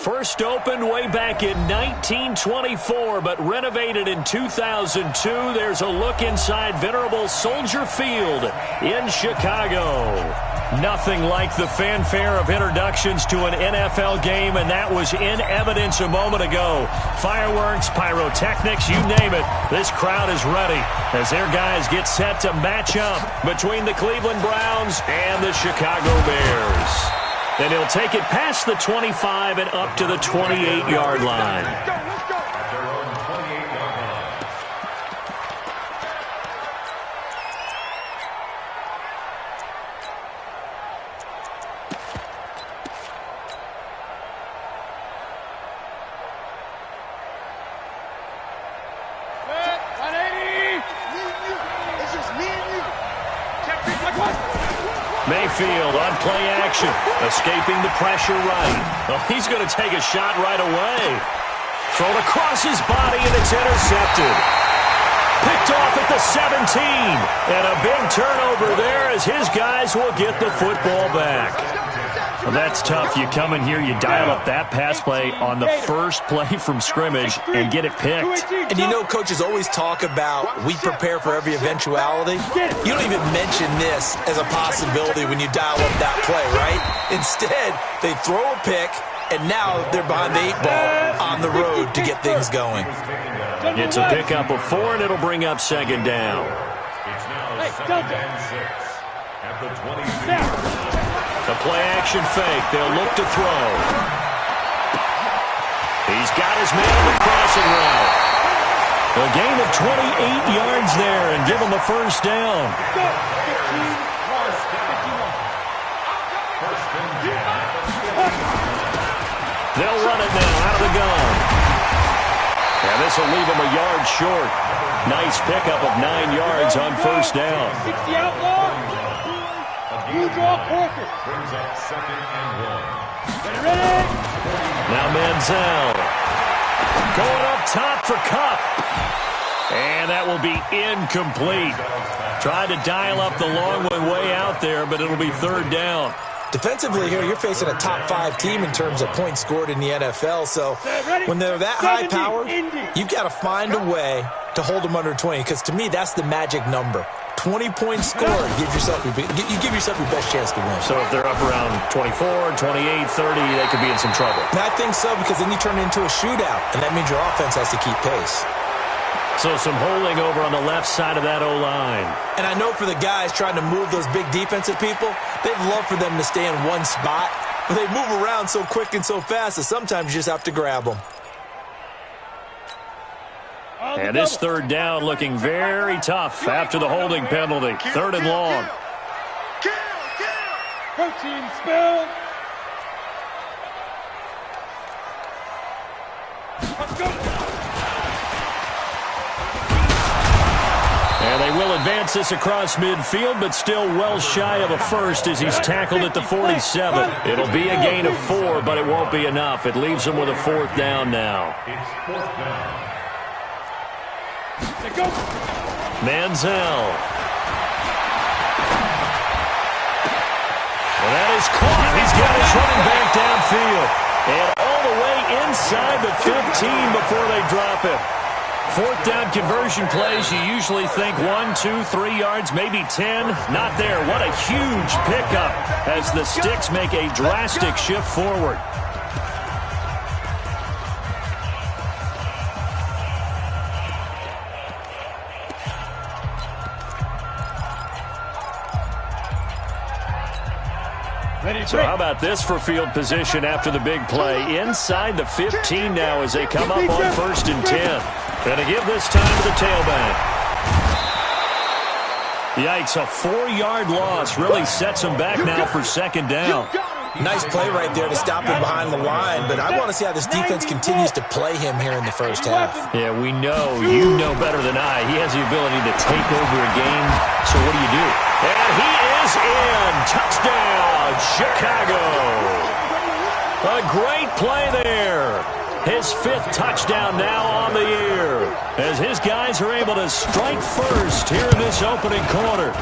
First opened way back in 1924, but renovated in 2002. There's a look inside venerable Soldier Field in Chicago. Nothing like the fanfare of introductions to an NFL game, and that was in evidence a moment ago. Fireworks, pyrotechnics, you name it. This crowd is ready as their guys get set to match up between the Cleveland Browns and the Chicago Bears. And he'll take it past the 25 and up to the 28-yard line. Let's go. Mayfield on play action, escaping the pressure right. Oh, he's going to take a shot right away. Thrown across his body, and it's intercepted. Picked off at the 17. And a big turnover there as his guys will get the football back. Well, that's tough. You come in here, you dial up that pass play on the first play from scrimmage and get it picked. And you know, coaches always talk about we prepare for every eventuality. You don't even mention this as a possibility when you dial up that play, right? Instead, they throw a pick, and now they're behind the 8 ball on the road to get things going. It's a pickup of 4, and it'll bring up second down. It's now 2nd and 6 at the 26. The play-action fake. They'll look to throw. He's got his man on the crossing route. A gain of 28 yards there and give him a first down. They'll run it now out of the gun. And this will leave him a yard short. Nice pickup of 9 yards on first down. 60 outlaw. You draw quarter. Brings up 2nd and 1. Ready? Now Manziel. Going up top for Kupp. And that will be incomplete. Tried to dial up the long way out there, but it'll be third down. Defensively here, you're facing a top 5 team in terms of points scored in the NFL. So when they're that high powered, you've got to find a way to hold them under 20. Because to me, that's the magic number. 20 points scored, you give yourself your best chance to win. So if they're up around 24, 28, 30, they could be in some trouble. And I think so, because then you turn it into a shootout, and that means your offense has to keep pace. So some holding over on the left side of that O-line. And I know for the guys trying to move those big defensive people, they'd love for them to stay in one spot, but they move around so quick and so fast that sometimes you just have to grab them. And this third down looking very tough after the holding penalty. Third and long. Protein spill. Let's go. And they will advance this across midfield, but still well shy of a first as he's tackled at the 47. It'll be a gain of 4, but it won't be enough. It leaves him with a fourth down now. It's 4th down. Manziel. Well, that is caught. He's got his running back downfield. And all the way inside the 15 before they drop him. Fourth down conversion plays, you usually think 1, 2, 3 yards, maybe 10. Not there. What a huge pickup as the Sticks make a drastic shift forward. So how about this for field position after the big play? Inside the 15 now as they come up on 1st and 10. Going to give this time to the tailback. Yikes, a 4-yard loss really sets them back now for second down. Nice play right there to stop him behind the line, but I want to see how this defense continues to play him here in the first half. Yeah, we know. You know better than I. He has the ability to take over a game. So what do? And he is in. Touchdown, Chicago. A great play there. His 5th touchdown now on the year as his guys are able to strike first here in this opening quarter.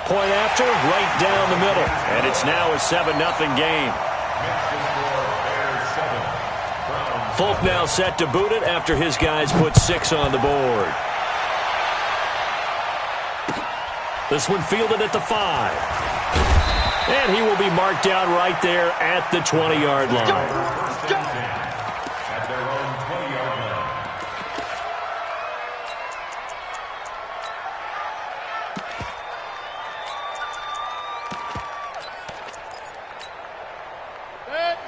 Point after, right down the middle. And it's now a 7-0 game. Folk now set to boot it after his guys put 6 on the board. This one fielded at the 5. And he will be marked down right there at the 20-yard line. At their own 20-yard line.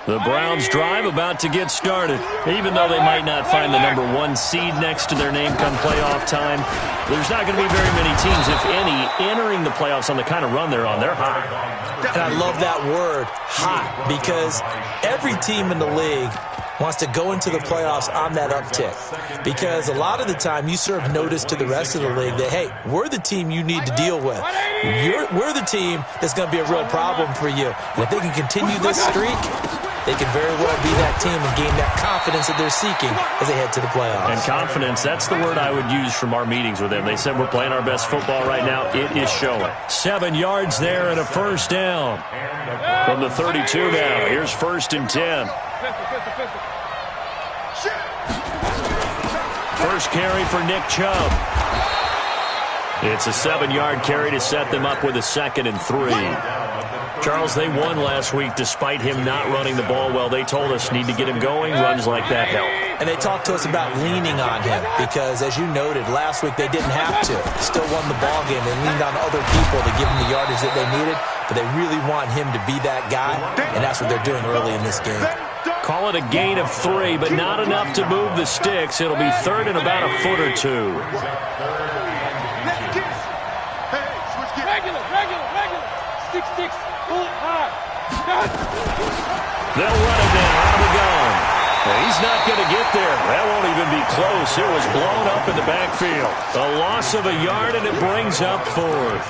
The Browns drive about to get started. Even though they might not find the number 1 seed next to their name come playoff time, there's not going to be very many teams, if any, entering the playoffs on the kind of run they're on. They're hot. And I love that word, hot, because every team in the league wants to go into the playoffs on that uptick. Because a lot of the time you serve notice to the rest of the league that, hey, we're the team you need to deal with. We're the team that's going to be a real problem for you. And if they can continue this streak, they can very well be that team and gain that confidence that they're seeking as they head to the playoffs. And confidence, that's the word I would use from our meetings with them. They said we're playing our best football right now. It is showing. 7 yards there and a first down. From the 32 now, here's 1st and 10. First carry for Nick Chubb. It's a 7-yard carry to set them up with a 2nd and 3. Charles, they won last week despite him not running the ball well. They told us need to get him going. Runs like that help. And they talked to us about leaning on him because, as you noted, last week they didn't have to. Still won the ball game. They leaned on other people to give them the yardage that they needed, but they really want him to be that guy, and that's what they're doing early in this game. Call it a gain of 3, but not enough to move the sticks. It'll be 3rd and about a foot or 2. Regular. 6-6. They'll run it now. Out of the gun. Well, he's not going to get there. That won't even be close. It was blown up in the backfield. A loss of a yard, and it brings up 4th.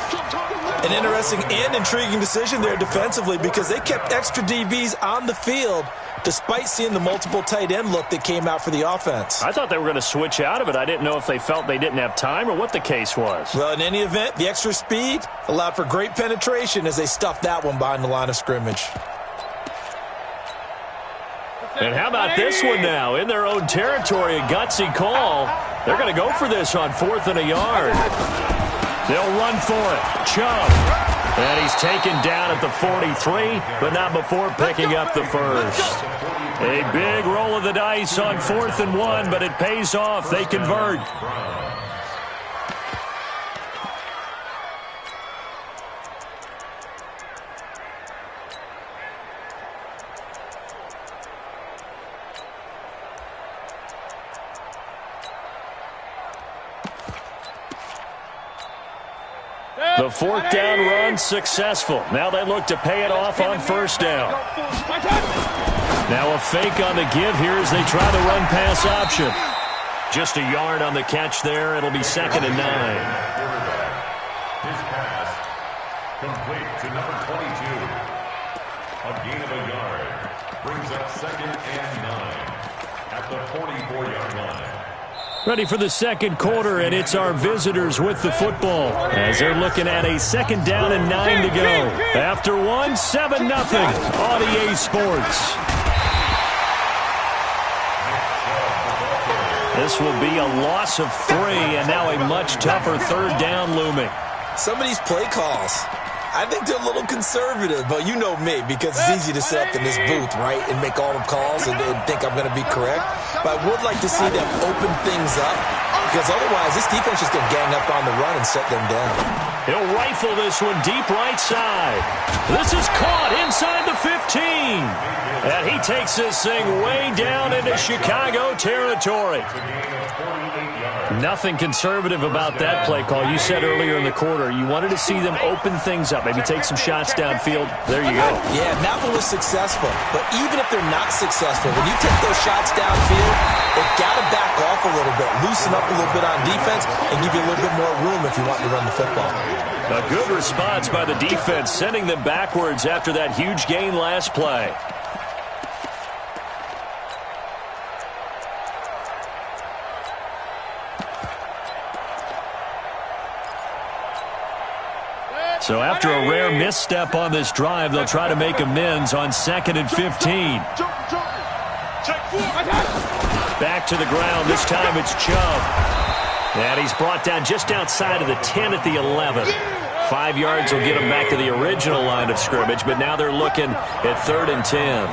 An interesting and intriguing decision there defensively because they kept extra DBs on the field despite seeing the multiple tight end look that came out for the offense. I thought they were going to switch out of it. I didn't know if they felt they didn't have time or what the case was. Well, in any event, the extra speed allowed for great penetration as they stuffed that one behind the line of scrimmage. And how about this one now? In their own territory, a gutsy call. They're going to go for this on 4th and a yard. They'll run for it. Chubb. And he's taken down at the 43, but not before picking up the first. A big roll of the dice on 4th and 1, but it pays off. They convert. The 4th down run successful. Now they look to pay it off on 1st down. Now a fake on the give here as they try the run-pass option. Just a yard on the catch there. It'll be 2nd and 9. His pass complete to number 22. A gain of a yard brings up 2nd and 9 at the 44-yard line. Ready for the second quarter, and it's our visitors with the football as they're looking at a 2nd down and 9 to go. After 1, 7-0 on EA Sports. This will be a loss of 3, and now a much tougher 3rd down looming. Some of these play calls, I think they're a little conservative, but you know me, because it's easy to sit up in this booth, right, and make all the calls and think I'm going to be correct. But I would like to see them open things up, because otherwise this defense is going to gang up on the run and set them down. He'll rifle this one deep right side. This is caught inside the 15. And he takes this thing way down into Chicago territory. Nothing conservative about that play call. You said earlier in the quarter you wanted to see them open things up, maybe take some shots downfield. There you go. Yeah, that one was successful. But even if they're not successful, when you take those shots downfield, they've got to back off a little bit, loosen up a little bit on defense, and give you a little bit more room if you want to run the football. A good response by the defense, sending them backwards after that huge gain last play. So after a rare misstep on this drive, they'll try to make amends on 2nd and 15. Back to the ground. This time it's Chubb. And he's brought down just outside of the 10 at the 11. 5 yards will get him back to the original line of scrimmage, but now they're looking at 3rd and 10.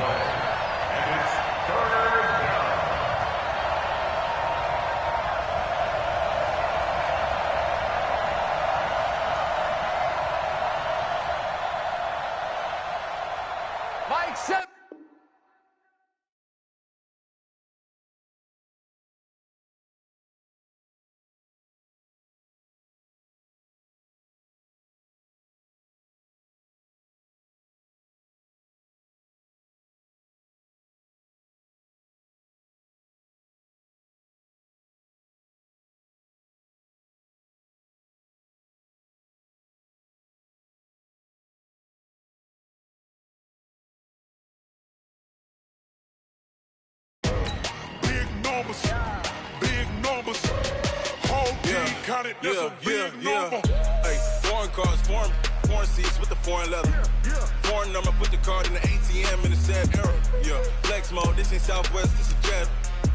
Hey, foreign cars, foreign seats with the foreign leather. Foreign number, put the card in the ATM in the sad era. Yeah, flex mode, this ain't Southwest, this is jet.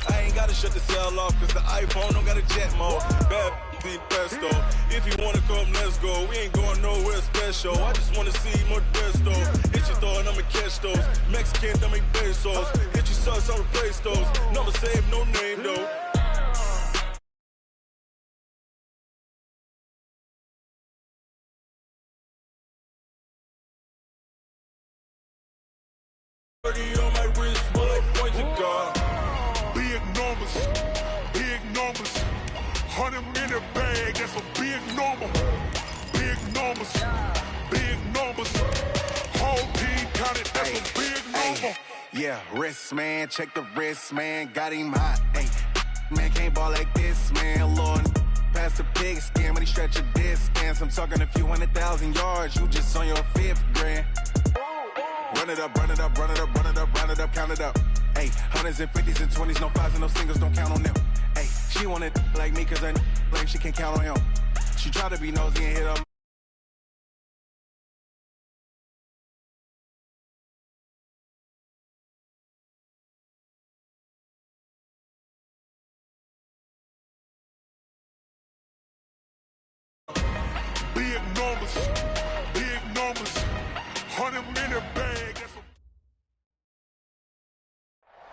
I ain't gotta shut the cell off, cause the iPhone don't got a jet mode. Bad be pesto. If you wanna come, let's go. We ain't going nowhere special. I just wanna see more desto. Hit your throw and I'ma catch those. Mexican, I make pesos. Hit your sauce, I'll replace those. Number save, no name though. On my wrist, more like points of God. Big numbers, 100 in a bag, that's a big number. Big numbers, whole team counted, that's a big number. Yeah, wrist man, check the wrist man, got him hot. Ay, man can't ball like this, man. Lord, past the pig skin when he stretch a distance. I'm talking a few 100,000 yards, you just on your 5th grand. Run it up, run it up, run it up, run it up, run it up, count it up. Ayy, 100s and 50s and 20s, no 5s and no singles, don't count on them. Ayy, she want it like me cause her blame, she can't count on him. She try to be nosy and hit up. Big numbers, 100 in a bag, that's a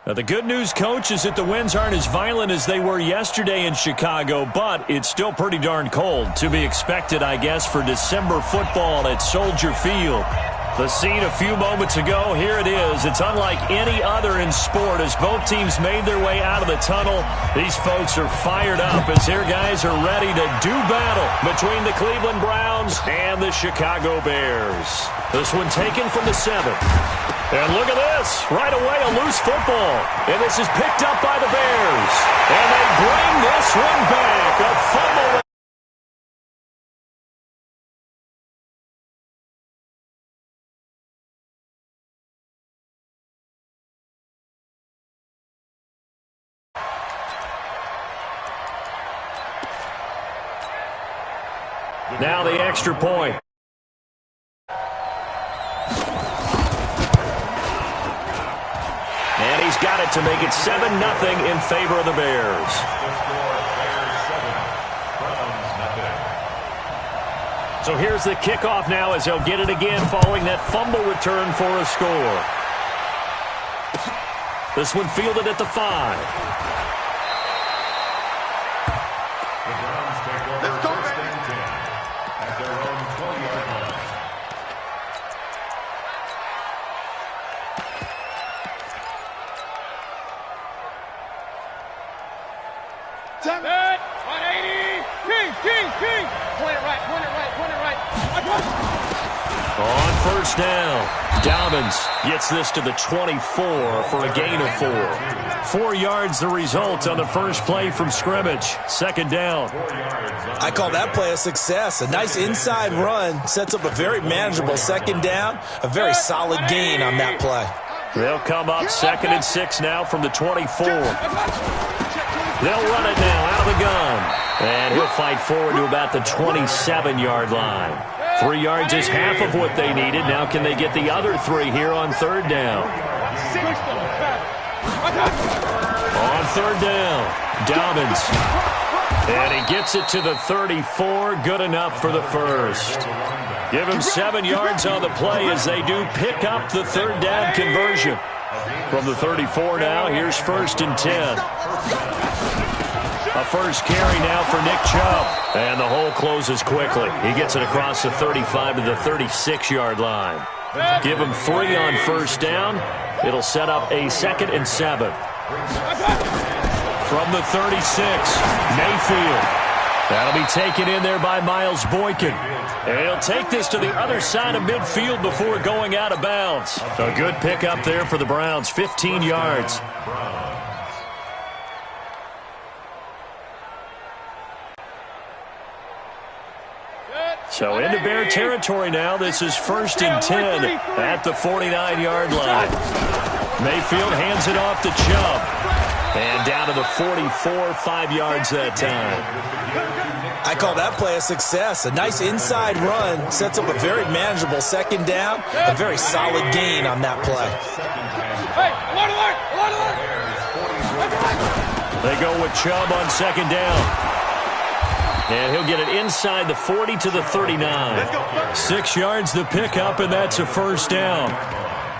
Now, the good news, Coach, is that the winds aren't as violent as they were yesterday in Chicago, but it's still pretty darn cold. To be expected, I guess, for December football at Soldier Field. The scene a few moments ago, here it is. It's unlike any other in sport as both teams made their way out of the tunnel. These folks are fired up as their guys are ready to do battle between the Cleveland Browns and the Chicago Bears. This one taken from the 7. And look at this. Right away, a loose football. And this is picked up by the Bears. And they bring this one back. A fumble. Now the extra point. And he's got it to make it 7-0 in favor of the Bears. So here's the kickoff now as they'll get it again following that fumble return for a score. This one fielded at the 5. On first down, Dobbins gets this to the 24 for a gain of 4. 4 yards the result on the first play from scrimmage. Second down. I call that play a success. A nice inside run sets up a very manageable second down. A very solid gain on that play. They'll come up 2nd and 6 now from the 24. They'll run it now out of the gun. And he'll fight forward to about the 27-yard line. 3 yards is half of what they needed. Now can they get the other 3 here on third down? On third down, Dobbins. And he gets it to the 34. Good enough for the first. Give him 7 yards on the play as they do pick up the third down conversion. From the 34 now, here's 1st and 10. A first carry now for Nick Chubb. And the hole closes quickly. He gets it across the 35 to the 36-yard line. Give him 3 on first down. It'll set up a 2nd and 7. From the 36, Mayfield. That'll be taken in there by Miles Boykin. And he'll take this to the other side of midfield before going out of bounds. A good pickup there for the Browns, 15 yards. So into Bear territory now. This is 1st and 10 at the 49-yard line. Mayfield hands it off to Chubb. And down to the 44, 5 yards that time. I call that play a success. A nice inside run sets up a very manageable 2nd down. A very solid gain on that play. Hey, They go with Chubb on 2nd down. And he'll get it inside the 40 to the 39. 6 yards the pickup, and that's a first down.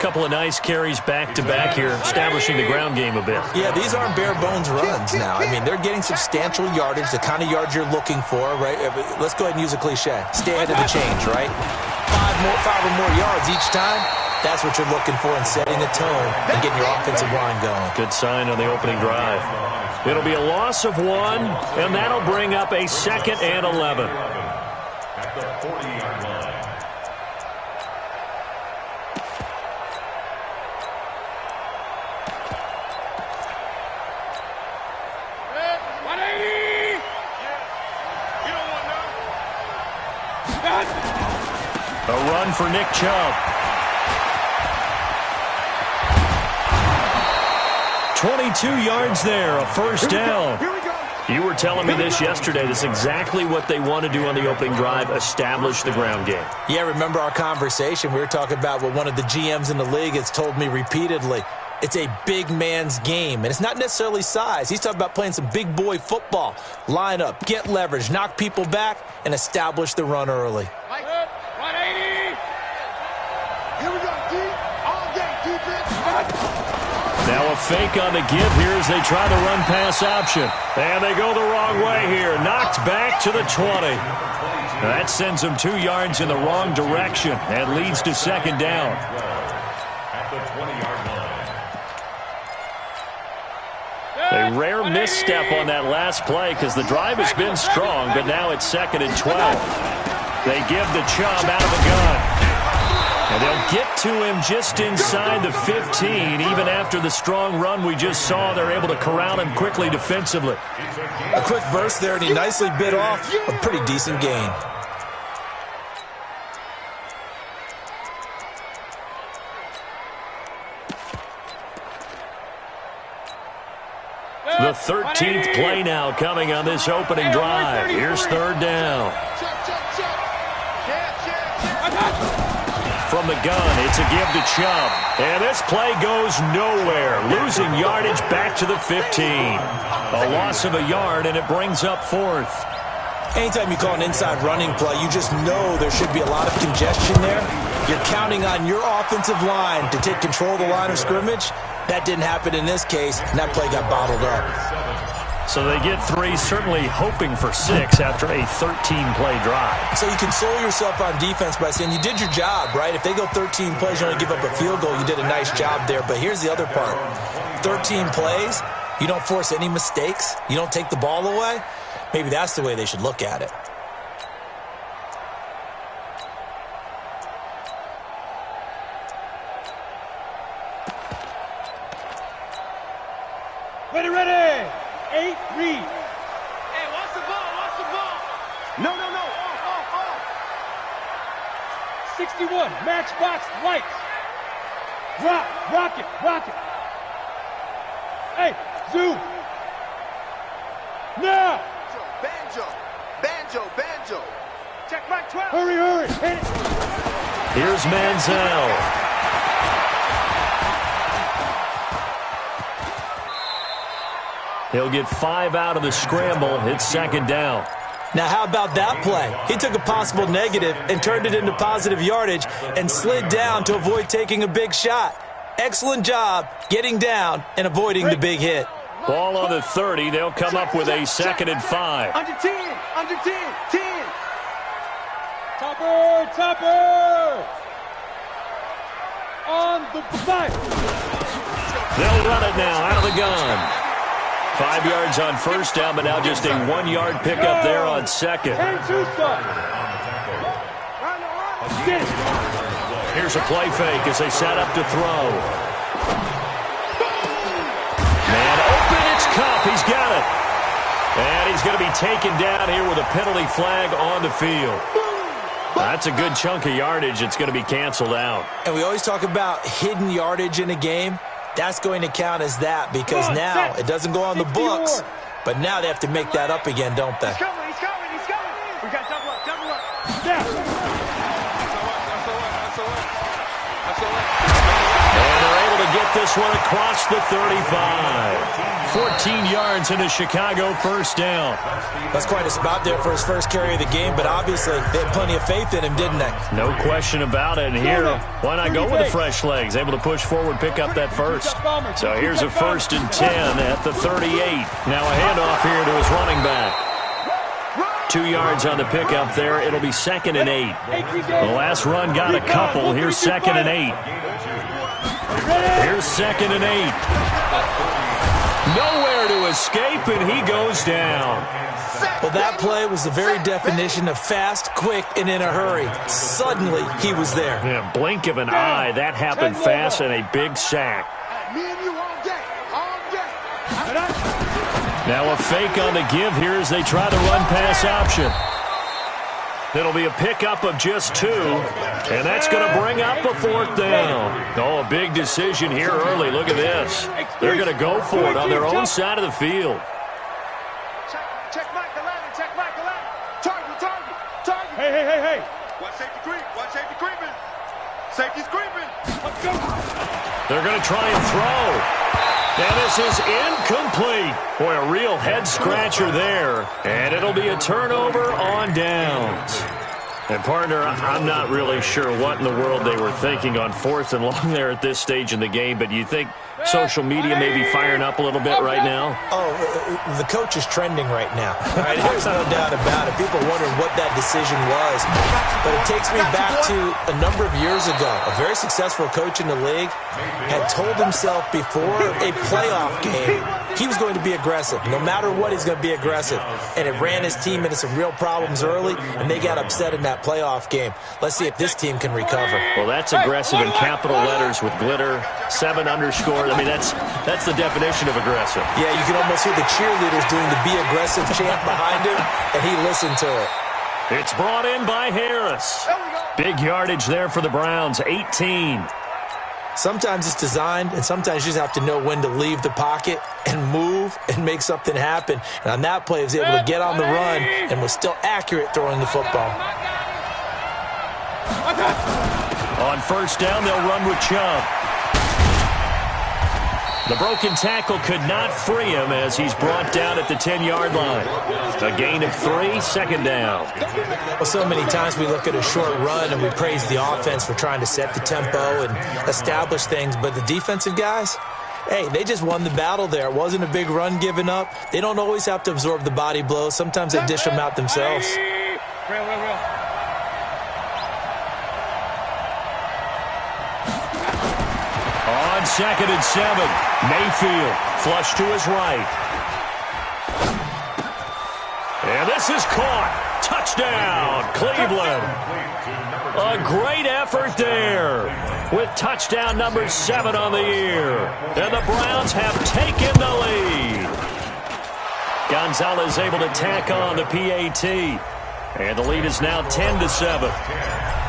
Couple of nice carries back-to-back here, establishing the ground game a bit. Yeah, these aren't bare-bones runs now. I mean, they're getting substantial yardage, the kind of yards you're looking for, right? Let's go ahead and use a cliche. Stay ahead of the change, right? 5 or more yards each time. That's what you're looking for in setting a tone and getting your offensive line going. Good sign on the opening drive. It'll be a loss of 1, and that'll bring up a 2nd and 11. At the 40-yard line. A run for Nick Chubb. 22 yards there, a first down. You were telling me this yesterday. This is exactly what they want to do on the opening drive, establish the ground game. Yeah, remember our conversation? We were talking about what one of the GMs in the league has told me repeatedly. It's a big man's game, and it's not necessarily size. He's talking about playing some big boy football. Line up, get leverage, knock people back, and establish the run early. 180. Here we go, D. All day, defense. Now a fake on the give here as they try the run-pass option. And they go the wrong way here. Knocked back to the 20. That sends them 2 yards in the wrong direction and leads to 2nd down. At the 20-yard line. A rare misstep on that last play because the drive has been strong, but now it's 2nd and 12. They give the Chubb out of the gun. And they'll get to him just inside the 15. Even after the strong run we just saw, they're able to corral him quickly defensively. A quick burst there, and he nicely bit off a pretty decent gain. The 13th play now coming on this opening drive. Here's 3rd down. From the gun, it's a give to Chubb. And this play goes nowhere. Losing yardage back to the 15. A loss of a yard, and it brings up 4th. Anytime you call an inside running play, you just know there should be a lot of congestion there. You're counting on your offensive line to take control of the line of scrimmage. That didn't happen in this case, and that play got bottled up. So they get 3, certainly hoping for 6 after a 13-play drive. So you console yourself on defense by saying you did your job, right? If they go 13 plays, you only give up a field goal, you did a nice job there. But here's the other part. 13 plays, you don't force any mistakes, you don't take the ball away. Maybe that's the way they should look at it. Ready. 8, read. Hey, watch the ball. No. Off. 61, matchbox lights. Drop, rock it. Hey, zoom. Now. Banjo. Check back 12. Hurry. Hit it. Here's Manziel. He'll get 5 out of the scramble. It's second down. Now, how about that play? He took a possible negative and turned it into positive yardage and slid down to avoid taking a big shot. Excellent job getting down and avoiding the big hit. Ball on the 30. They'll come up with a 2nd and 5. Under 10, under 10, 10. Topper. On the back. They'll run it now out of the gun. 5 yards on first down, but now just a 1-yard pickup there on second. Here's a play fake as they set up to throw. Man open, it's Cup. He's got it. And he's going to be taken down here with a penalty flag on the field. That's a good chunk of yardage. It's going to be canceled out. And we always talk about hidden yardage in a game. That's going to count as that because now it doesn't go on the books, but now they have to make that up again, don't they? He's coming. We got double up. Yeah. And they're able to get this one across the 35. 14 yards into Chicago, first down. That's quite a spot there for his first carry of the game, but obviously they had plenty of faith in him, didn't they? No question about it. And here, why not go with the fresh legs? Able to push forward, pick up that first. So here's a 1st and 10 at the 38. Now a handoff here to his running back. 2 yards on the pickup there. It'll be 2nd and 8. The last run got a couple. Here's 2nd and 8. Here's 2nd and 8. Nowhere to escape, and he goes down. Well, that play was the very definition of fast, quick, and in a hurry. Suddenly, he was there. Yeah, blink of an eye. That happened fast and a big sack. Me and you all day. Now a fake on the give here as they try the run-pass option. It'll be a pickup of just 2, and that's going to bring up a 4th down. Oh, a big decision here early. Look at this. They're going to go for it on their own side of the field. Check Mike 11. Target. Hey. Watch safety creeping. Safety's creeping. Let's go. They're going to try and throw. And this is incomplete. Boy, a real head-scratcher there. And it'll be a turnover on downs. And, partner, I'm not really sure what in the world they were thinking on 4th and long there at this stage in the game, but you think social media may be firing up a little bit right now? Oh, the coach is trending right now. Right? There's no doubt about it. People wondering what that decision was. But it takes me back to a number of years ago. A very successful coach in the league had told himself before a playoff game he was going to be aggressive. No matter what, he's going to be aggressive. And it ran his team into some real problems early, and they got upset in that playoff game. Let's see if this team can recover. Well, that's aggressive in capital letters with glitter, 7 underscores. I mean, that's the definition of aggressive. Yeah, you can almost hear the cheerleaders doing the be aggressive chant behind him, and he listened to it. It's brought in by Harris. Big yardage there for the Browns, 18. Sometimes it's designed, and sometimes you just have to know when to leave the pocket and move and make something happen. And on that play, he was able to get on the run and was still accurate throwing the football. On first down, they'll run with Chubb. The broken tackle could not free him as he's brought down at the 10-yard line. A gain of 3, second down. Well, so many times we look at a short run and we praise the offense for trying to set the tempo and establish things, but the defensive guys, hey, they just won the battle there. It wasn't a big run given up. They don't always have to absorb the body blows. Sometimes they dish them out themselves. Real. On 2nd and 7, Mayfield flush to his right. And this is caught. Touchdown, Cleveland. A great effort there with touchdown number 7 on the year. And the Browns have taken the lead. Gonzalez able to tack on the PAT. And the lead is now 10-7.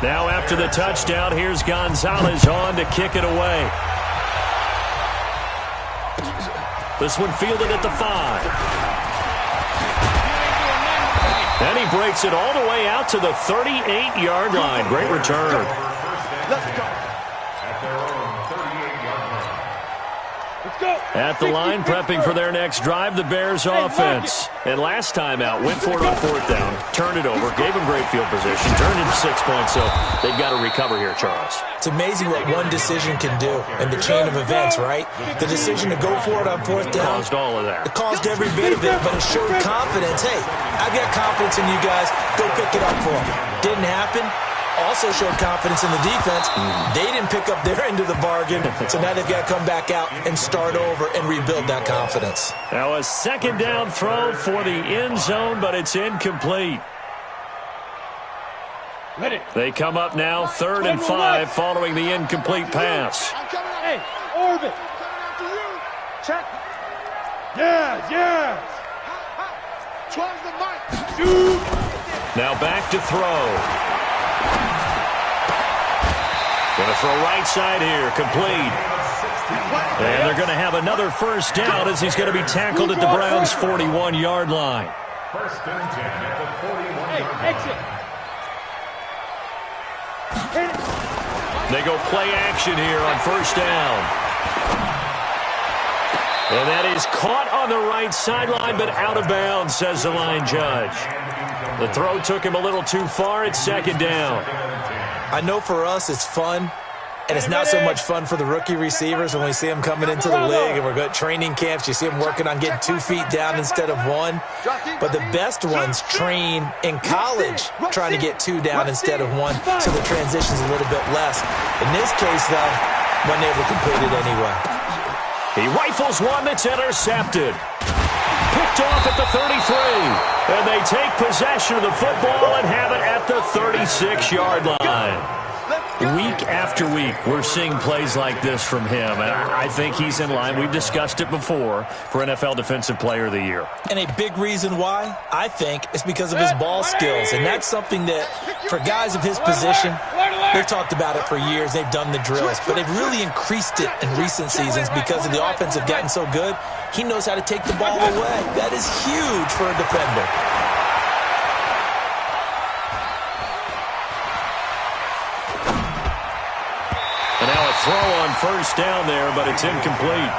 Now after the touchdown, here's Gonzalez on to kick it away. This one fielded at the 5. And he breaks it all the way out to the 38-yard line. Great return. Let's go. At the line, prepping for their next drive, the Bears offense. And last time out, went for it on fourth down, turned it over, gave them great field position, turned into 6 points, so they've got to recover here, Charles. It's amazing what one decision can do in the chain of events, right? The decision to go for it on fourth down. Caused all of that. It caused every bit of it, but it showed confidence. Hey, I've got confidence in you guys. Go pick it up for them. Didn't happen. Also showed confidence in the defense. They didn't pick up their end of the bargain, so now they've got to come back out and start over and rebuild that confidence. Now a second down throw for the end zone, but it's incomplete. They come up now 3rd and 5 following the incomplete pass. Hey, orbit. Check. Yeah. 12 the mic. Dude. Now back to throw. Going to throw right side here, complete. And they're going to have another first down as he's going to be tackled at the Browns' 41-yard line. First and 10 at the 41-yard line. Exit. They go play action here on first down. And that is caught on the right sideline, but out of bounds, says the line judge. The throw took him a little too far. It's second down. I know for us it's fun, and it's not so much fun for the rookie receivers when we see them coming into the league and we're going to training camps. You see them working on getting 2 feet down instead of 1. But the best ones train in college trying to get 2 down instead of 1, so the transition's a little bit less. In this case, though, wasn't able to complete it anyway. He rifles one that's intercepted. Picked off at the 33. And they take possession of the football and have it at the 36-yard line. Week after week, we're seeing plays like this from him. And I think he's in line. We've discussed it before for NFL Defensive Player of the Year. And a big reason why, I think, is because of his ball skills. And that's something that, for guys of his position, they've talked about it for years. They've done the drills. But they've really increased it in recent seasons because of the offense have gotten so good. He knows how to take the ball away. That is huge for a defender. And now a throw on first down there, but it's incomplete.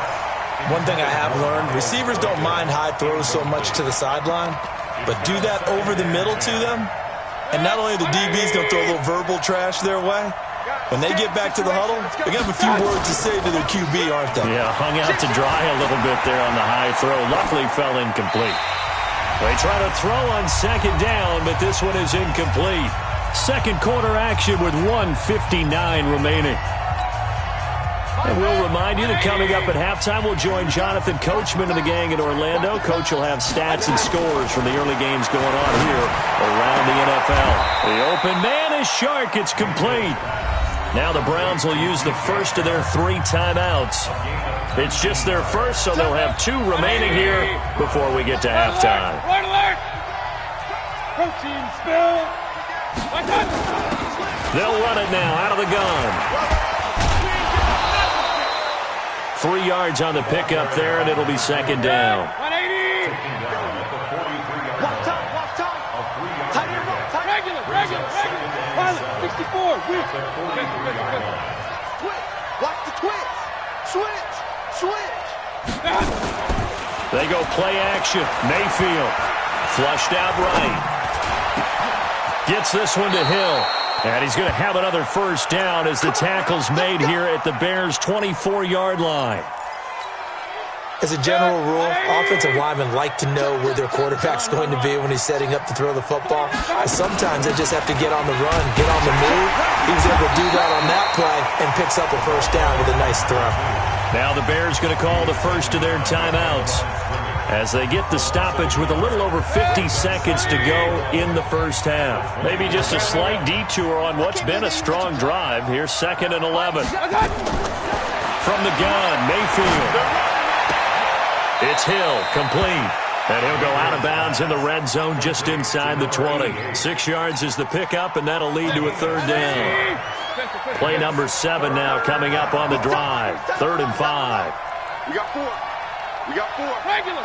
One thing I have learned, receivers don't mind high throws so much to the sideline, but do that over the middle to them, and not only the DB's going to throw a little verbal trash their way, when they get back to the huddle, they're going to have a few words to say to their QB, aren't they? Yeah, hung out to dry a little bit there on the high throw. Luckily fell incomplete. They try to throw on second down, but this one is incomplete. Second quarter action with 1:59 remaining. And we'll remind you that coming up at halftime, we'll join Jonathan Coachman and the gang in Orlando. Coach will have stats and scores from the early games going on here around the NFL. The open man is Shark. It's complete. Now the Browns will use the first of their 3 timeouts. It's just their first, so they'll have 2 remaining here before we get to halftime. Red alert! Protein spill! They'll run it now out of the gun. 3 yards on the pickup there, and it'll be second down. 180! Walk time! Tight end, regular! Pilot, 64, whip! Watch the twitch! Switch! They go play action. Mayfield flushed out right. Gets this one to Hill. And he's going to have another first down as the tackle's made here at the Bears' 24-yard line. As a general rule, offensive linemen like to know where their quarterback's going to be when he's setting up to throw the football. But sometimes they just have to get on the run, get on the move. He was able to do that on that play and picks up a first down with a nice throw. Now the Bears going to call the first of their timeouts as they get the stoppage with a little over 50 seconds to go in the first half. Maybe just a slight detour on what's been a strong drive. Here's 2nd and 11. From the gun, Mayfield. It's Hill, complete. And he'll go out of bounds in the red zone just inside the 20. 6 yards is the pickup, and that'll lead to a third down. Play number 7 now coming up on the drive. 3rd and 5. We got 4. Regular.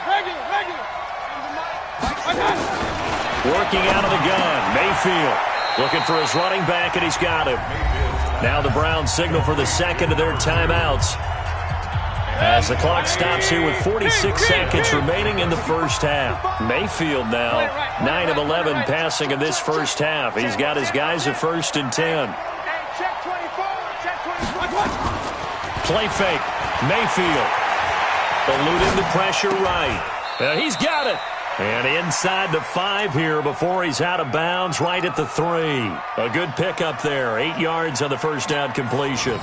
Working out of the gun, Mayfield looking for his running back, and he's got him. Now the Browns signal for the second of their timeouts. As the clock stops here with 46 seconds remaining in the first half. Mayfield now, 9 of 11 passing in this first half. He's got his guys at 1st and 10. Play fake. Mayfield. Eluding the pressure right. He's got it. And inside the 5 here before he's out of bounds right at the 3. A good pickup there. 8 yards on the first down completion.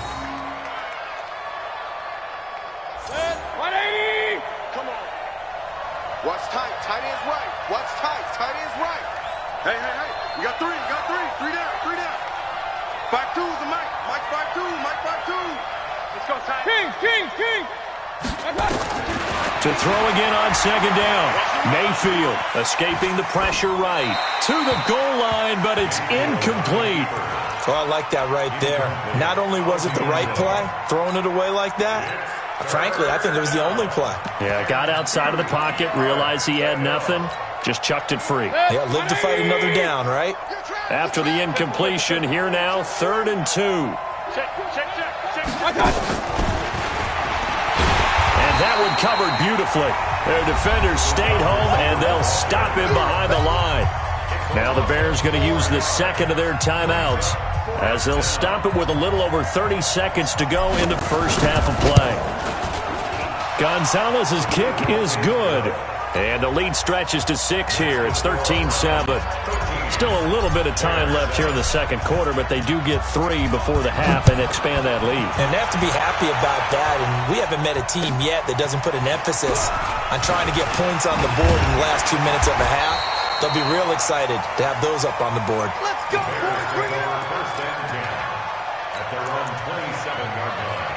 180. Come on. What's tight? Tight end's right. What's tight? Tight end's right. Hey, hey, hey. You got 3. You got 3. 3 down. 3 down. 5-2 is the Mike. Mike 5-2. Mike 5-2. Let's go, tight. King. To throw again on 2nd down. Mayfield escaping the pressure right. To the goal line, but it's incomplete. Well, I like that right there. Not only was it the right play, throwing it away like that, frankly, I think it was the only play. Yeah, got outside of the pocket, realized he had nothing, just chucked it free. Yeah, live to fight another down, right? After the incompletion, here now, 3rd and 2. Check. That one covered beautifully. Their defenders stayed home, and they'll stop him behind the line. Now the Bears going to use the 2nd of their timeouts as they'll stop it with a little over 30 seconds to go in the first half of play. Gonzalez's kick is good. And the lead stretches to 6 here. It's 13-7. Still a little bit of time left here in the second quarter, but they do get 3 before the half and expand that lead. And they have to be happy about that. And we haven't met a team yet that doesn't put an emphasis on trying to get points on the board in the last 2 minutes of a half. They'll be real excited to have those up on the board. Let's go, boys. Bring it on. 1st and 10 at their own 27-yard line.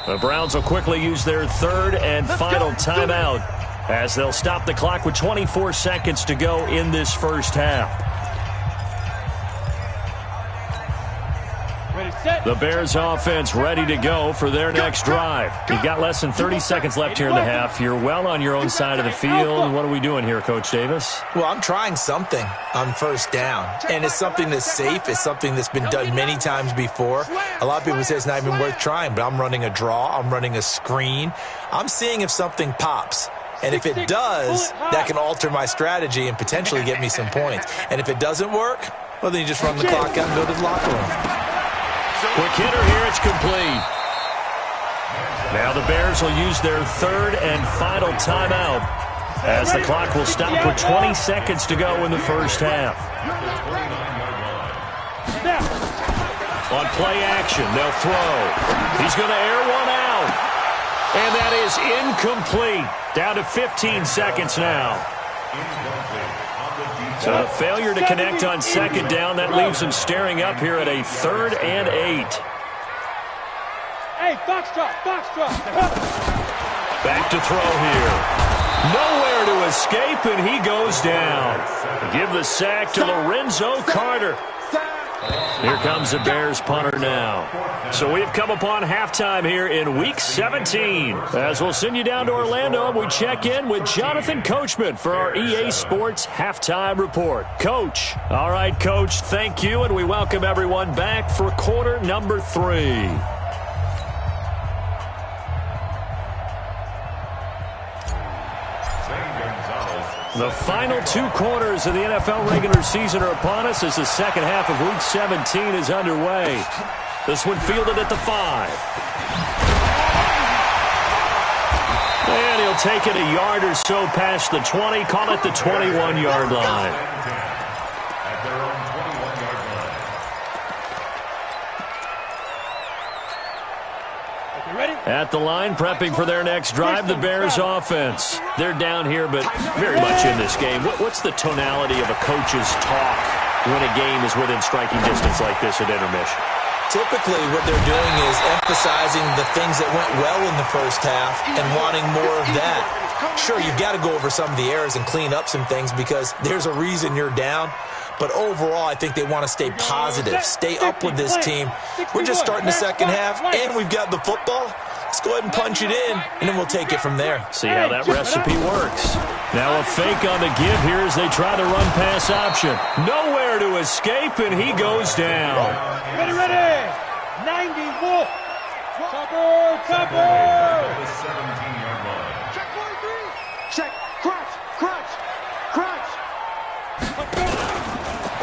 The Browns will quickly use their 3rd and final timeout as they'll stop the clock with 24 seconds to go in this first half. The Bears offense ready to go for their next drive. You've got less than 30 seconds left here in the half. You're well on your own side of the field. What are we doing here, Coach Davis? Well, I'm trying something on 1st down, and it's something that's safe. It's something that's been done many times before. A lot of people say it's not even worth trying, but I'm running a draw. I'm running a screen. I'm seeing if something pops. And if it does, that can alter my strategy and potentially get me some points. And if it doesn't work, well, then you just run the clock out and go to the locker room. Quick hitter here, it's complete. Now the Bears will use their 3rd and final timeout as the clock will stop with 20 seconds to go in the first half. On play action, they'll throw. He's going to air one out. And that is incomplete. Down to 15 seconds now. So a failure to connect on 2nd down. That leaves him staring up here at a 3rd and 8. Hey, foxtrot. Back to throw here. Nowhere to escape, and he goes down. Give the sack to Lorenzo Carter. Here comes the Bears punter now. So we've come upon halftime here in Week 17. As we'll send you down to Orlando, we check in with Jonathan Coachman for our EA Sports Halftime Report. Coach. All right, Coach, thank you, and we welcome everyone back for quarter number 3. The final 2 quarters of the NFL regular season are upon us as the second half of Week 17 is underway. This one fielded at the 5. And he'll take it a yard or so past the 20, call it the 21-yard line. At their own 21-yard line. At the line, prepping for their next drive, the Bears offense. They're down here, but very much in this game. What's the tonality of a coach's talk when a game is within striking distance like this at intermission? Typically, what they're doing is emphasizing the things that went well in the first half and wanting more of that. Sure, you've got to go over some of the errors and clean up some things because there's a reason you're down. But overall, I think they want to stay positive, stay up with this team. We're just starting the second half, and we've got the football. Let's go ahead and punch it in, and then we'll take it from there. See how that recipe works. Now a fake on the give here as they try the run-pass option. Nowhere to escape, and he goes down. Ready, ready. 91. Cover. The 17-yard line. Check 43. Check. Crunch.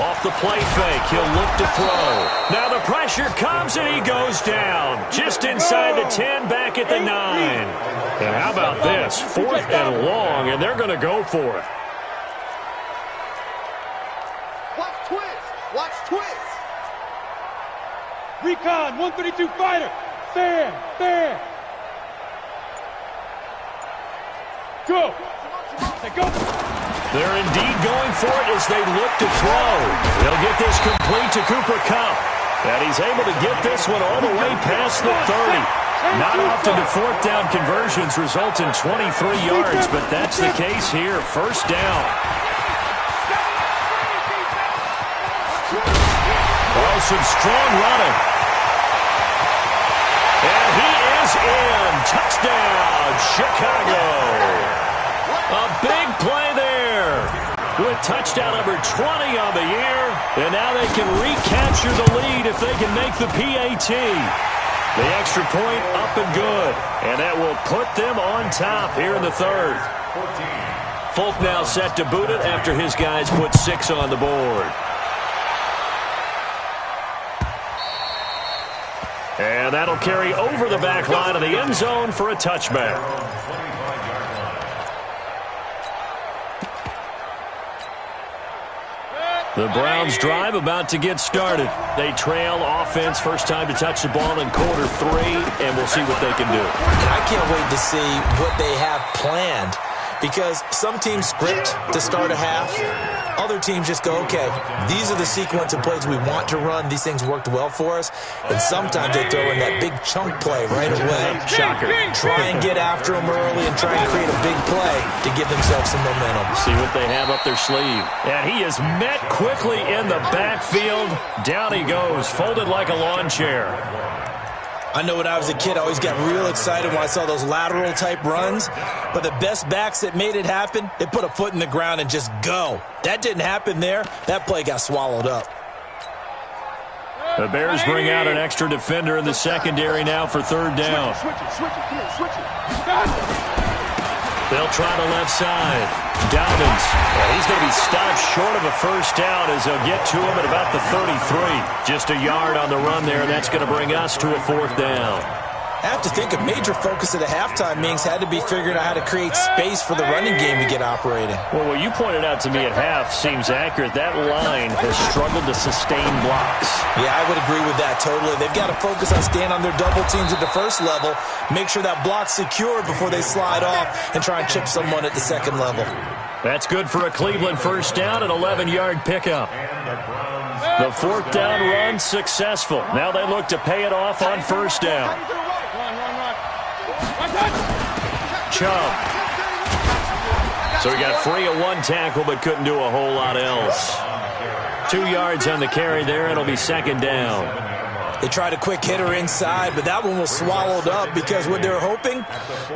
Off the play fake, he'll look to throw. Now the pressure comes and he goes down. Just inside the 10, back at the 9. And how about this? 4th and long, and they're going to go for it. Watch twist. Recon, 132 fighter. Fair. Go. They're indeed going for it as they look to throw. They'll get this complete to Cooper Kupp. And he's able to get this one all the way past the 30. Not often do 4th down conversions result in 23 yards, but that's the case here. 1st down. Oh, some strong running. And he is in. Touchdown, Chicago. A big play there with touchdown number 20 on the year. And now they can recapture the lead if they can make the PAT. The extra point up and good. And that will put them on top here in the 3rd. Folk now set to boot it after his guys put 6 on the board. And that'll carry over the back line of the end zone for a touchback. The Browns drive about to get started. They trail offense, first time to touch the ball in quarter 3, and we'll see what they can do. And I can't wait to see what they have planned, because some teams script to start a half. Other teams just go, okay, these are the sequence of plays we want to run. These things worked well for us. And sometimes they throw in that big chunk play right away. Shocker. Try and get after them early and try and create a big play to give themselves some momentum. See what they have up their sleeve. And he is met quickly in the backfield. Down he goes, folded like a lawn chair. I know when I was a kid, I always got real excited when I saw those lateral-type runs. But the best backs that made it happen, they put a foot in the ground and just go. That didn't happen there. That play got swallowed up. The Bears bring out an extra defender in the secondary now for 3rd down. Switch it. They'll try the left side. Dobbins. He's going to be stopped short of a 1st down as they'll get to him at about the 33. Just a yard on the run there, and that's going to bring us to a 4th down. I have to think a major focus of the halftime meetings had to be figuring out how to create space for the running game to get operating. Well, what you pointed out to me at half seems accurate. That line has struggled to sustain blocks. Yeah, I would agree with that totally. They've got to focus on staying on their double teams at the 1st level, make sure that block's secured before they slide off and try and chip someone at the 2nd level. That's good for a Cleveland 1st down, an 11-yard pickup. The 4th down run successful. Now they look to pay it off on 1st down. Chubb. So he got free of 1 tackle but couldn't do a whole lot else. 2 yards on the carry there. It'll be 2nd down. They tried a quick hitter inside, but that one was swallowed up because what they're hoping,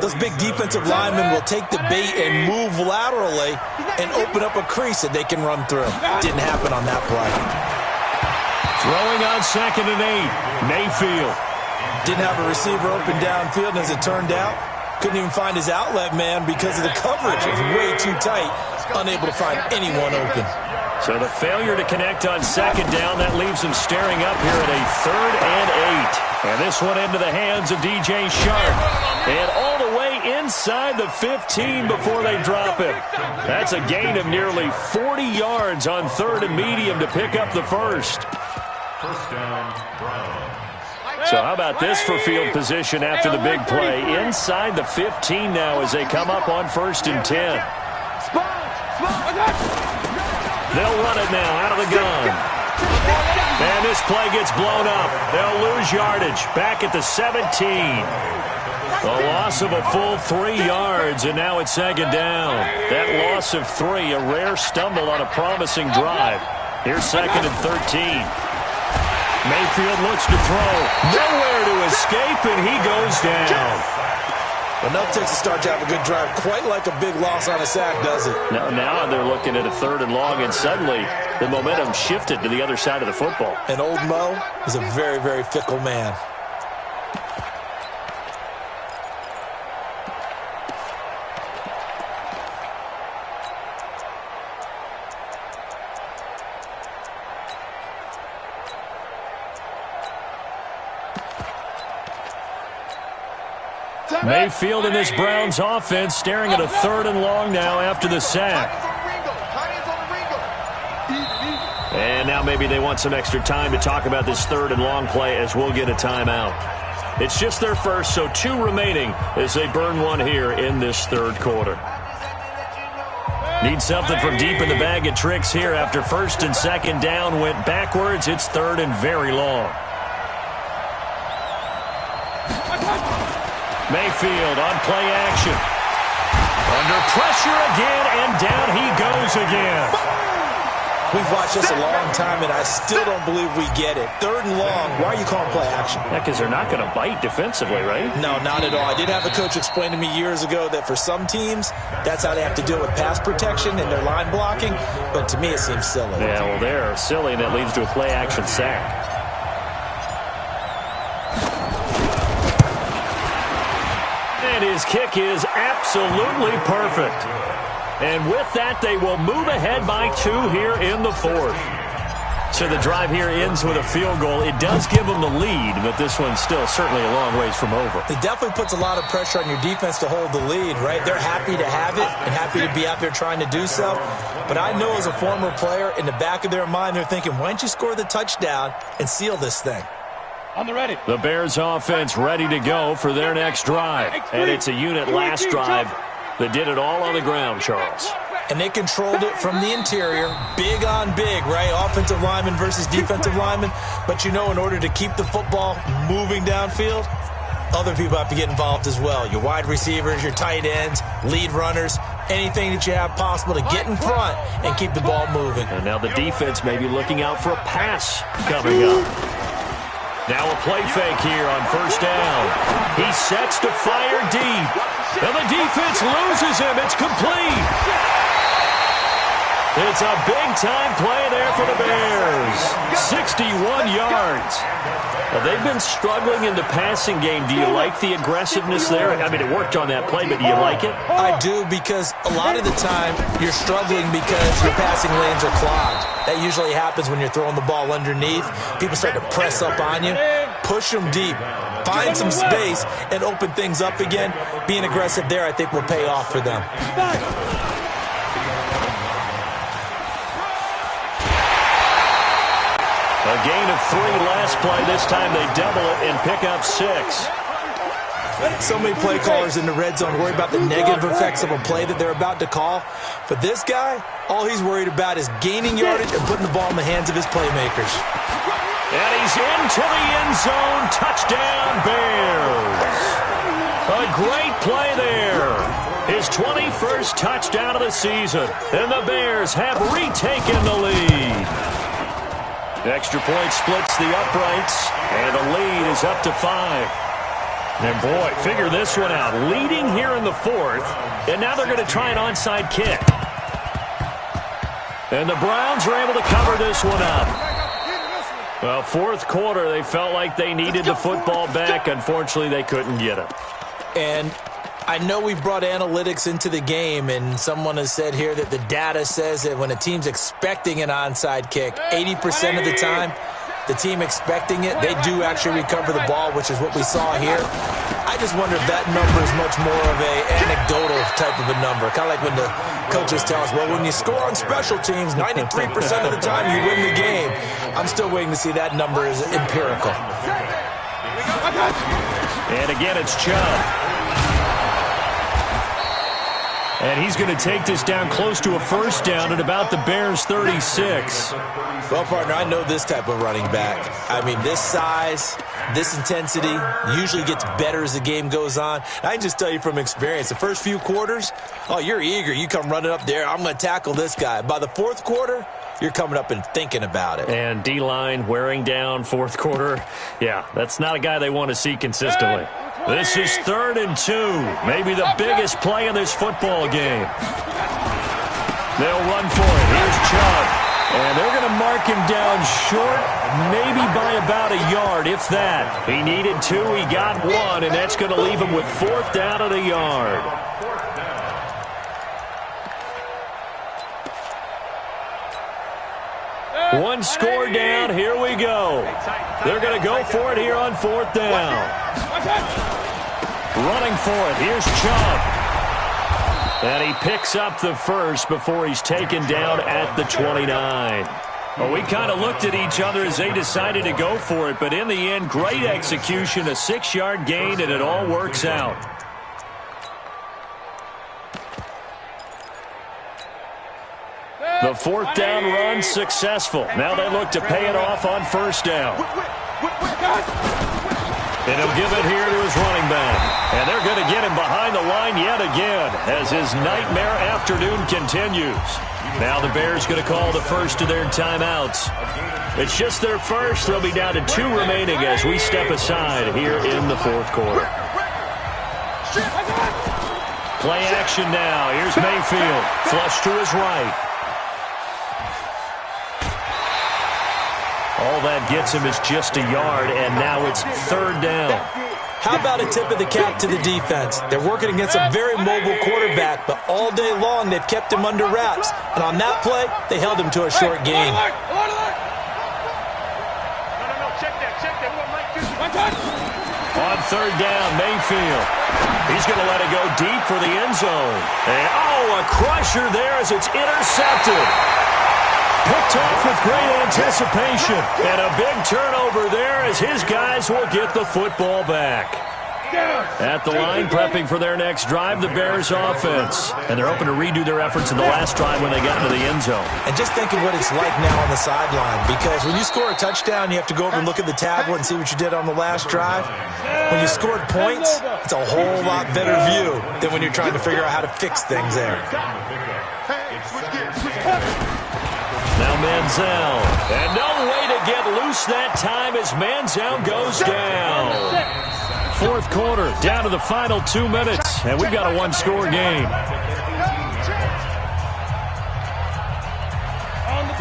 those big defensive linemen will take the bait and move laterally and open up a crease that they can run through. Didn't happen on that play. Throwing on 2nd and 8. Mayfield. Didn't have a receiver open downfield, and as it turned out, couldn't even find his outlet man because of the coverage. It was way too tight, unable to find anyone open. So the failure to connect on 2nd down, that leaves him staring up here at a 3rd and 8. And this one into the hands of DJ Sharp. And all the way inside the 15 before they drop him. That's a gain of nearly 40 yards on 3rd and medium to pick up the 1st. 1st down, Browns. So how about this for field position after the big play? Inside the 15 now as they come up on 1st and 10. They'll run it now out of the gun. And this play gets blown up. They'll lose yardage back at the 17. A loss of a full 3 yards, and now it's 2nd down. That loss of 3, a rare stumble on a promising drive. Here's 2nd and 13. Mayfield looks to throw. Nowhere to escape, and he goes down. Enough takes to start to have a good drive. Quite like a big loss on a sack, does it? Now they're looking at a 3rd and long, and suddenly the momentum shifted to the other side of the football. And old Mo is a very, very fickle man. Mayfield in this Browns offense staring at a 3rd and long now after the sack. And now maybe they want some extra time to talk about this 3rd and long play as we'll get a timeout. It's just their first, so 2 remaining as they burn one here in this 3rd quarter. Need something from deep in the bag of tricks here after 1st and 2nd down went backwards. It's 3rd and very long. Mayfield on play action. Under pressure again, and down he goes again. We've watched this a long time, and I still don't believe we get it. 3rd and long, why are you calling play action? Yeah, because they're not going to bite defensively, right? No, not at all. I did have a coach explain to me years ago that for some teams, that's how they have to deal with pass protection and their line blocking, but to me it seems silly. Yeah, well, they're silly, and that leads to a play action sack. His kick is absolutely perfect. And with that, they will move ahead by 2 here in the 4th. So the drive here ends with a field goal. It does give them the lead, but this one's still certainly a long ways from over. It definitely puts a lot of pressure on your defense to hold the lead, right? They're happy to have it and happy to be out there trying to do so. But I know as a former player, in the back of their mind, they're thinking, why don't you score the touchdown and seal this thing? On the ready. The Bears offense ready to go for their next drive. And it's a unit last drive that did it all on the ground, Charles. And they controlled it from the interior, big on big, right? Offensive lineman versus defensive lineman. But you know, in order to keep the football moving downfield, other people have to get involved as well. Your wide receivers, your tight ends, lead runners, anything that you have possible to get in front and keep the ball moving. And now the defense may be looking out for a pass coming up. Now a play fake here on 1st down. He sets to fire deep. And the defense loses him. It's complete. It's a big-time play there for the Bears. 61 yards. Now, they've been struggling in the passing game. Do you like the aggressiveness there? I mean, it worked on that play, but do you like it? I do, because a lot of the time you're struggling because your passing lanes are clogged. That usually happens when you're throwing the ball underneath. People start to press up on you. Push them deep. Find some space and open things up again. Being aggressive there, I think, will pay off for them. A gain of 3 last play. This time they double it and pick up 6. So many play callers in the red zone worry about the negative effects of a play that they're about to call. But this guy, all he's worried about is gaining yardage and putting the ball in the hands of his playmakers. And he's into the end zone. Touchdown, Bears. A great play there. His 21st touchdown of the season. And the Bears have retaken the lead. Extra point splits the uprights, and the lead is up to 5. And boy, figure this one out. Leading here in the 4th, and now they're going to try an onside kick. And the Browns are able to cover this one up. Well, 4th quarter, they felt like they needed the football back. Unfortunately, they couldn't get it. And I know we brought analytics into the game, and someone has said here that the data says that when a team's expecting an onside kick, 80% of the time, the team expecting it, they do actually recover the ball, which is what we saw here. I just wonder if that number is much more of an anecdotal type of a number. Kind of like when the coaches tell us, well, when you score on special teams, 93% of the time you win the game. I'm still waiting to see that number is empirical. And again, it's Chubb. And he's going to take this down close to a 1st down at about the Bears' 36. Well, partner, I know this type of running back. I mean, this size, this intensity usually gets better as the game goes on. I can just tell you from experience, the first few quarters, oh, you're eager. You come running up there, I'm going to tackle this guy. By the 4th quarter, you're coming up and thinking about it. And D-line wearing down fourth quarter. Yeah, that's not a guy they want to see consistently. This is 3rd and 2. Maybe the biggest play in this football game. They'll run for it. Here's Chubb. And they're going to mark him down short, maybe by about a yard, if that. He needed 2, he got 1, and that's going to leave him with 4th down and a yard. One score down, here we go. They're going to go for it here on 4th down. Running for it, here's Chubb. And he picks up the first before he's taken down at the 29. Well, we kind of looked at each other as they decided to go for it, but in the end, great execution, a 6-yard gain, and it all works out. The 4th down run successful. Now they look to pay it off on 1st down. And he'll give it here to his running back. And they're going to get him behind the line yet again as his nightmare afternoon continues. Now the Bears going to call the first of their timeouts. It's just their first. They'll be down to 2 remaining as we step aside here in the 4th quarter. Play action now. Here's Mayfield. Flush to his right. All that gets him is just a yard, and now it's 3rd down. How about a tip of the cap to the defense? They're working against a very mobile quarterback, but all day long they've kept him under wraps. And on that play, they held him to a short gain. On 3rd down, Mayfield. He's going to let it go deep for the end zone. And, a crusher there as it's intercepted. Picked off with great anticipation. And a big turnover there as his guys will get the football back. At the line, prepping for their next drive, the Bears offense. And they're hoping to redo their efforts in the last drive when they got into the end zone. And just think of what it's like now on the sideline, because when you score a touchdown, you have to go over and look at the tablet and see what you did on the last drive. When you scored points, it's a whole lot better view than when you're trying to figure out how to fix things there. Now Manziel. And no way to get loose that time as Manziel goes down. 4th quarter, down to the final 2 minutes, and we've got a 1-score game.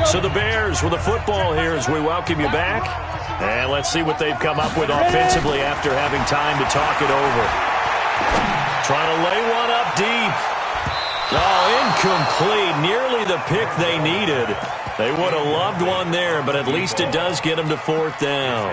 So the Bears with the football here as we welcome you back. And let's see what they've come up with offensively after having time to talk it over. Trying to lay one up deep. Incomplete. Nearly the pick they needed. They would have loved one there, but at least it does get them to 4th down.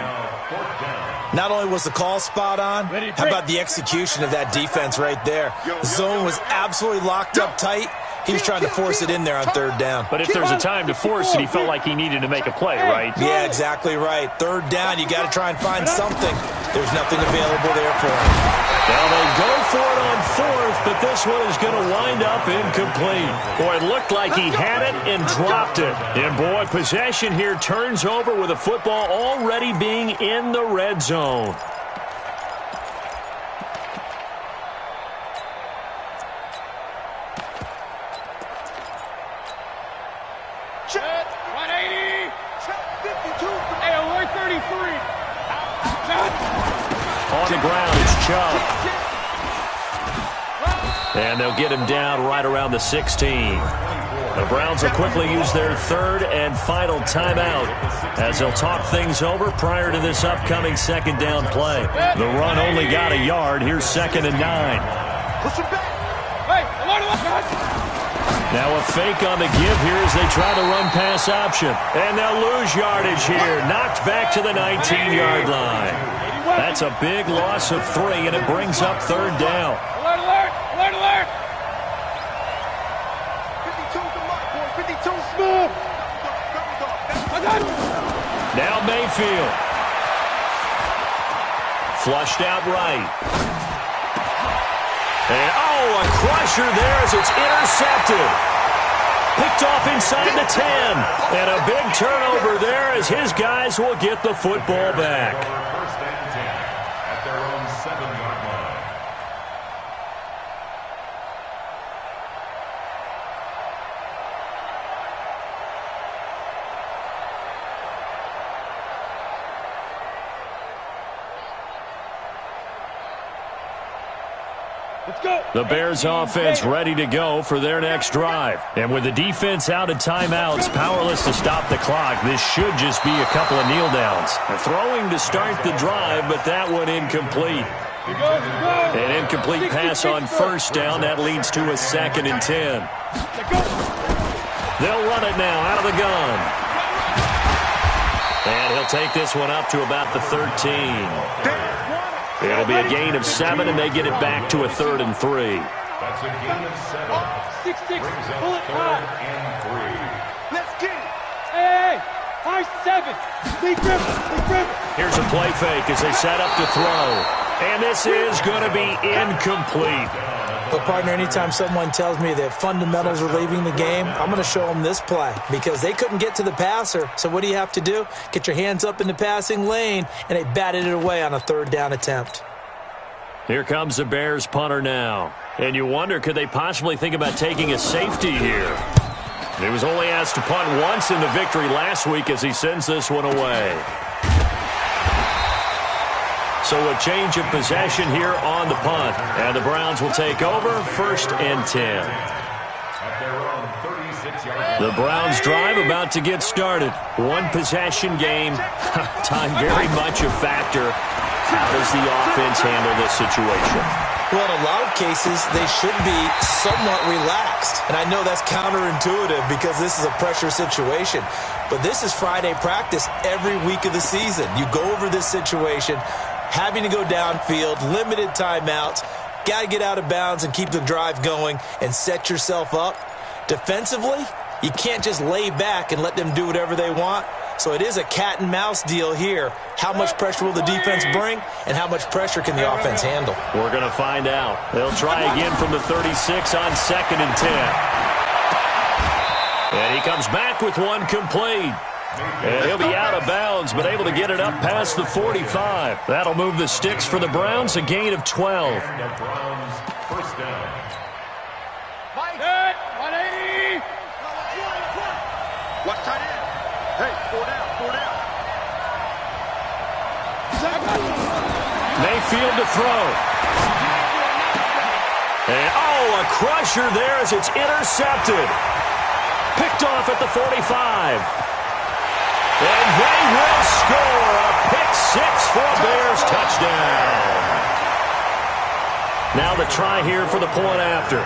Not only was the call spot on, how about the execution of that defense right there? The zone was absolutely locked up tight. He was trying to force it in there on 3rd down. But if there's a time to force it, he felt like he needed to make a play, right? Yeah, exactly right. 3rd down, you got to try and find something. There's nothing available there for him. Now they go for it on 4th, but this one is going to wind up incomplete. Boy, it looked like he had it and dropped it. And boy, possession here turns over with the football already being in the red zone. On the ground, it's Chubb. And they'll get him down right around the 16. The Browns will quickly use their 3rd and final timeout as they'll talk things over prior to this upcoming 2nd down play. The run only got a yard. Here's 2nd and 9. Now a fake on the give here as they try the run-pass option. And they'll lose yardage here. Knocked back to the 19-yard line. That's a big loss of 3, and it brings up 3rd down. Alert, alert, alert, alert. 52 to Mike, boy, 52 smooth. Now Mayfield. Flushed out right. And, a crusher there as it's intercepted. Picked off inside the 10. And a big turnover there as his guys will get the football back. First and 10 at their own 7-yard line. Let's go. The Bears offense ready to go for their next drive. And with the defense out of timeouts, powerless to stop the clock, this should just be a couple of kneel downs. They're throwing to start the drive, but that one incomplete. An incomplete pass on first down. That leads to a 2nd and 10. They'll run it now out of the gun. And he'll take this one up to about the 13. It'll be a gain of 7, and they get it back to a 3rd and 3. That's a gain of 7. 6-6. Brings Pull up it 3rd high. and 3. Let's get it. Hey, high 7. Lead grip. Here's a play fake as they set up to throw. And this is going to be incomplete. But, partner, anytime someone tells me that fundamentals are leaving the game, I'm going to show them this play because they couldn't get to the passer. So what do you have to do? Get your hands up in the passing lane, and they batted it away on a 3rd down attempt. Here comes the Bears punter now. And you wonder, could they possibly think about taking a safety here? He was only asked to punt once in the victory last week as he sends this one away. So a change of possession here on the punt. And the Browns will take over 1st and 10. The Browns drive about to get started. One possession game. Time very much a factor. How does the offense handle this situation? Well, in a lot of cases, they should be somewhat relaxed. And I know that's counterintuitive because this is a pressure situation. But this is Friday practice every week of the season. You go over this situation, having to go downfield, limited timeouts, got to get out of bounds and keep the drive going and set yourself up. Defensively, you can't just lay back and let them do whatever they want. So it is a cat and mouse deal here. How much pressure will the defense bring and how much pressure can the offense handle? We're going to find out. They'll try again from the 36 on 2nd and 10. And he comes back with one complete. And he'll be out of bounds, but able to get it up past the 45. That'll move the sticks for the Browns, a gain of 12. And the Browns, 1st down. Set. 180. Watch tight end. Hey, 4 down. Mayfield to throw. And, a crusher there as it's intercepted. Picked off at the 45. And they will score a pick-6 for a Bears touchdown. Now the try here for the point after.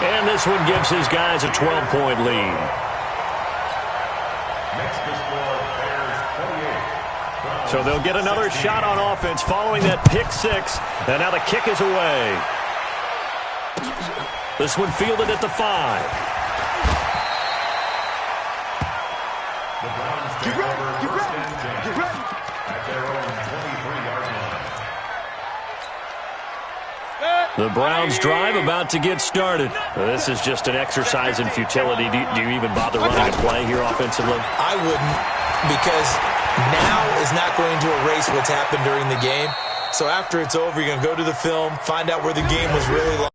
And this one gives his guys a 12-point lead. Next to score, Bears 28. So they'll get another shot on offense following that pick-6. And now the kick is away. This one fielded at the 5. The Browns take over 1st and 10 at their own 23-yard line. The Browns drive about to get started. This is just an exercise in futility. Do you even bother running a play here offensively? I wouldn't, because now is not going to erase what's happened during the game. So after it's over, you're going to go to the film, find out where the game was really long.